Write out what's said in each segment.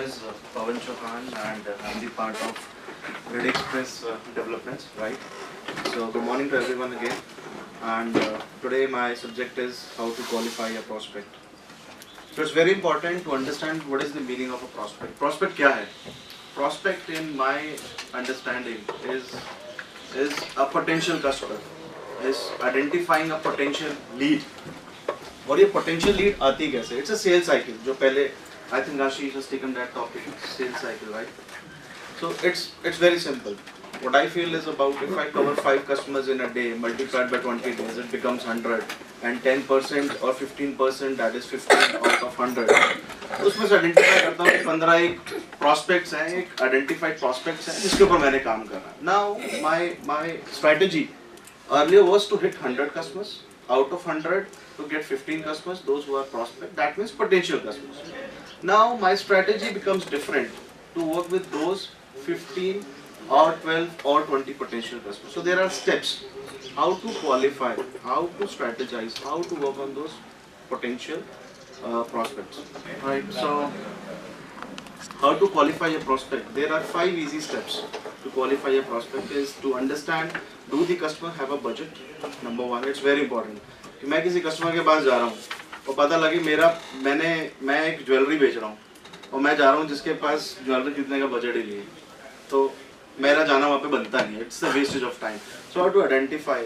is Pawan Chauhan and I'm the part of Ready Express Developments, right? So good morning to everyone again. And today my subject is how to qualify a prospect. So it's very important to understand what is the meaning of a prospect. Prospect क्या है? Prospect in my understanding is a potential customer, is identifying a potential lead. और ये potential lead आती कैसे? It's a sales cycle. जो पहले I think Ashish has taken that topic, sales cycle, right? So it's very simple. What I feel is about if I cover 5 customers in a day, multiplied by 20 days, it becomes 100, and 10% or 15%, that is 15 out of 100. उसमें से identify करता हूँ कि 15 एक prospects हैं, एक identified prospects हैं, जिसके ऊपर मैंने काम करना है. Now my strategy earlier was to hit 100 customers. Out of 100 to get 15 customers, those who are prospect, that means potential customers. Now my strategy becomes different to work with those 15 or 12 or 20 potential customers. So there are steps how to qualify, how to strategize, how to work on those potential prospects. Right. So how to qualify a prospect? There are 5 easy steps to qualify a prospect. Is to understand, do the customer have a budget? Number 1, it's very important. कि मैं किसी customer के पास जा रहा हूँ और पता लगे मैं एक ज्वेलरी बेच रहा हूँ और मैं जा रहा हूँ जिसके पास ज्वेलरी खरीदने का बजट ही नहीं है, तो मेरा जाना वहाँ पे बनता नहीं है. It's a wastage of time. So how to identify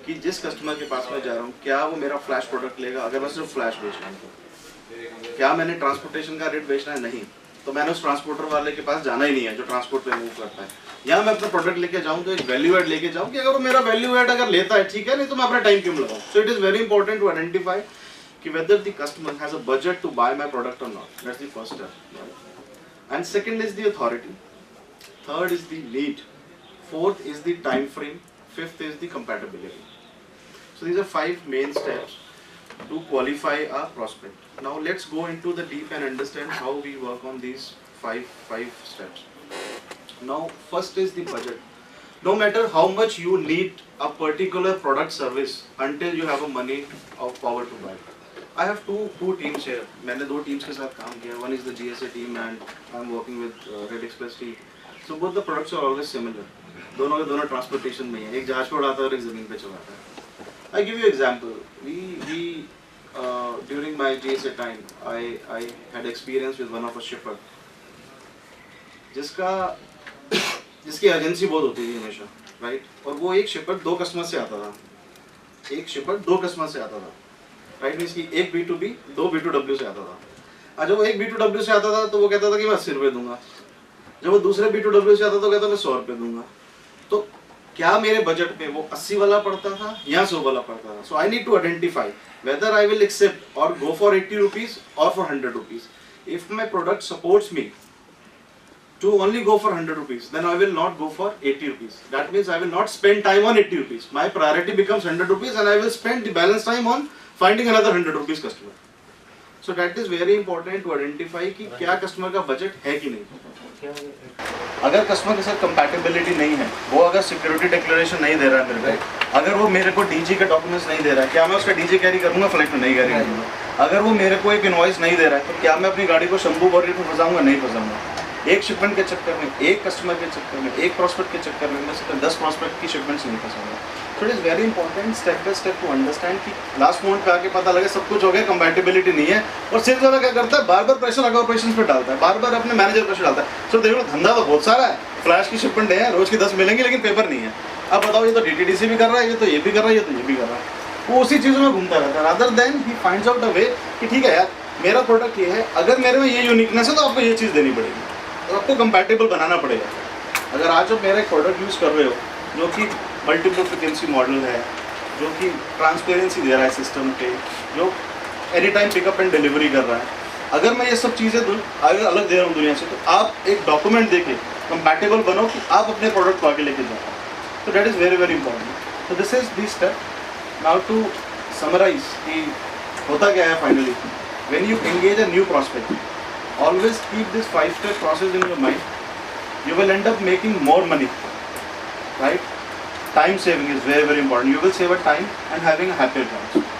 कि जिस कस्टमर के पास मैं जा रहा हूँ क्या वो मेरा फ्लैश प्रोडक्ट लेगा. अगर मैं सिर्फ फ्लैश बेच रहा हूँ तो क्या मैंने ट्रांसपोर्टेशन का रेट बेचना है? नहीं, तो मैंने उस ट्रांसपोर्टर वाले के पास जाना ही नहीं है जो ट्रांसपोर्ट पे मूव करता है. या मैं अपना प्रोडक्ट लेके जाऊँ तो एक वैल्यू एड लेके जाऊँ कि अगर वो मेरा वैल्यू एड अगर लेता है ठीक है, नहीं तो मैं अपना टाइम क्यों लगाऊँ. So it is very important to identify कि whether the customer has a budget to buy my product or not. That's the first step. And second is the authority. Third is the need. Fourth is the time frame. Fifth is the compatibility. So these are 5 main steps to qualify a prospect. Now let's go into the deep and understand how we work on these five steps. Now first is the budget. No matter how much you need a particular product service until you have a money of power to buy. I have two teams here. मैंने 2 teams के साथ काम किया. One is the GSA team and I'm working with Red Express team. So both the products are always similar. दोनों के दोनों transportation में है. एक जहाज पे उड़ाता है और एक ज़मीन पे चलाता है. I give you example. We during my GSA time, I had experience with one of a shipper. जिसकी एजेंसी बहुत होती थी हमेशा, राइट. और वो एक शिपर 2 कस्टमर से आता था. एक शिपर 2 कस्टमर से आता था, राइट. इसकी एक B2B 2 B2W से आता था. जब वो एक B2W से आता था तो वो कहता था कि मैं 80 रुपये दूंगा. जब वो दूसरे B2W से आता तो कहता मैं 100 रुपये दूंगा. तो क्या मेरे बजट में वो 80 वाला पड़ता था या 100 वाला पड़ता था. So I need to identify whether I will accept or go for 80 rupees or for 100 rupees. If my product supports me to only go for 100 rupees, then I will not go for 80 rupees. That means I will not spend time on 80 rupees. My priority becomes 100 rupees and I will spend the balance time on finding another 100 rupees customer. So that is very important to identify कि क्या customer का budget है कि नहीं. अगर customer के साथ compatibility नहीं है, वो अगर सिक्योरिटी डिक्लेरेशन नहीं दे रहा है मेरे को, अगर वो मेरे को डीजी के डॉक्यूमेंट्स नहीं दे रहा है, क्या मैं उसका डीजी कैरी करूंगा? फ्लाइट में नहीं कैरी करूंगा. अगर वो मेरे को एक इनवॉइस नहीं दे रहा है तो क्या मैं अपनी गाड़ी को शंभू बॉर्डर में फंसाऊंगा? नहीं फंसाऊंगा. एक शिपमेंट के चक्कर में, एक कस्टमर के चक्कर में, एक प्रॉस्पेक्ट के चक्कर में मैं 10 प्रॉस्पेक्ट की शिपमेंट्स नहीं फंसाऊंगा. So it is very important step by step to understand कि लास्ट मोमेंट पे आके पता लगे सब कुछ हो गया, कंपैटिबिलिटी नहीं है. और सेल्स वाला क्या करता है? बार बार प्रेशर लगा ऑपरेशंस पे डालता है, बार बार अपने मैनेजर प्रेशर डालता है. सो देखो धंधा तो बहुत सारा है, फ्लैश की शिपमेंट है, रोज की 10 मिलेंगी लेकिन पेपर नहीं है. अब बताओ ये तो DTDC भी कर रहा है, ये तो ये भी कर रहा है, ये तो ये भी कर रहा है. वो उसी चीज़ों में घूमता रहता है. Rather than he finds out a way कि ठीक है यार मेरा प्रोडक्ट ये है, अगर मेरे में ये यूनिकनेस है तो आपको ये चीज़ देनी पड़ेगी, तो आपको कंपैटिबल बनाना पड़ेगा. अगर आज आप मेरा एक प्रोडक्ट यूज़ कर रहे हो जो कि मल्टीपल फ्रीक्वेंसी मॉडल है, जो कि ट्रांसपेरेंसी दे रहा है सिस्टम पे, जो any time pickup and delivery कर रहा है, अगर मैं ये सब चीज़ें अलग दे रहा हूँ दुनिया से, तो आप एक डॉक्यूमेंट दे के कंपैटिबल बनो कि आप अपने प्रोडक्ट को आगे लेके जाओ. तो that is very very important. तो this is the step. Now to summarise कि होता क्या है finally when you engage a new prospect. Always keep this 5-step process in your mind. You will end up making more money, right? Time saving is very very important. You will save a time and having a happier client.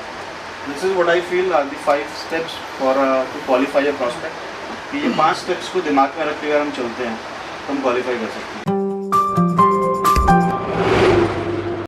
This is what I feel are the 5 steps for to qualify a prospect. कि ये 5 steps को दिमाग में रख के अगर हम चलते हैं तो हम क्वालिफाई कर सकते हैं।